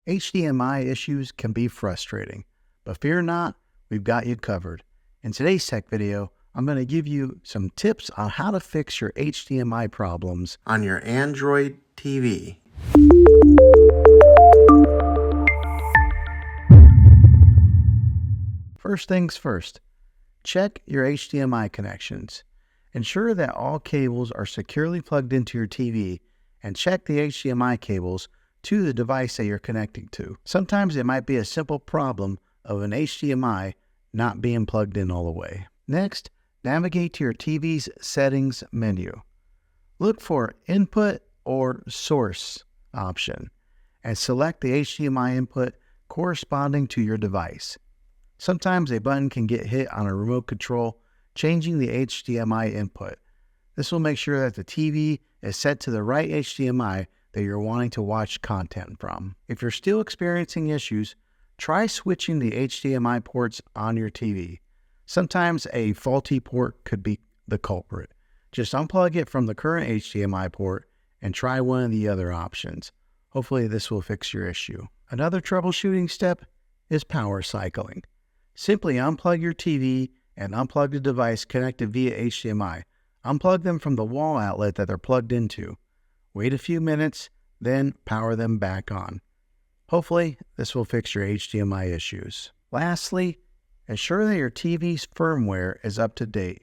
HDMI issues can be frustrating, but fear not, we've got you covered. In today's tech video, I'm going to give you some tips on how to fix your HDMI problems on your Android TV. First things first, check your HDMI connections. Ensure that all cables are securely plugged into your TV and check the HDMI cables to the device that you're connecting to. Sometimes it might be a simple problem of an HDMI not being plugged in all the way. Next, navigate to your TV's settings menu. Look for Input or Source option and select the HDMI input corresponding to your device. Sometimes a button can get hit on a remote control, changing the HDMI input. This will make sure that the TV is set to the right HDMI that you're wanting to watch content from. If you're still experiencing issues, try switching the HDMI ports on your TV. Sometimes a faulty port could be the culprit. Just unplug it from the current HDMI port and try one of the other options. Hopefully this will fix your issue. Another troubleshooting step is power cycling. Simply unplug your TV and unplug the device connected via HDMI. Unplug them from the wall outlet that they're plugged into. Wait a few minutes, then power them back on. Hopefully, this will fix your HDMI issues. Lastly, ensure that your TV's firmware is up to date.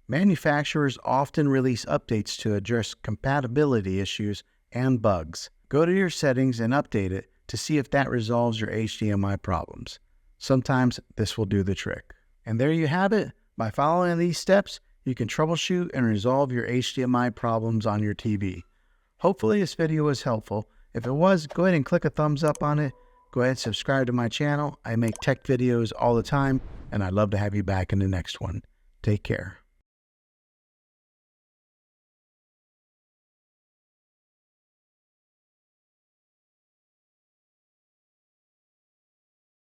Manufacturers often release updates to address compatibility issues and bugs. Go to your settings and update it to see if that resolves your HDMI problems. Sometimes this will do the trick. And there you have it. By following these steps, you can troubleshoot and resolve your HDMI problems on your TV. Hopefully this video was helpful. If it was, go ahead and click a thumbs up on it. Go ahead and subscribe to my channel. I make tech videos all the time, and I'd love to have you back in the next one. Take care.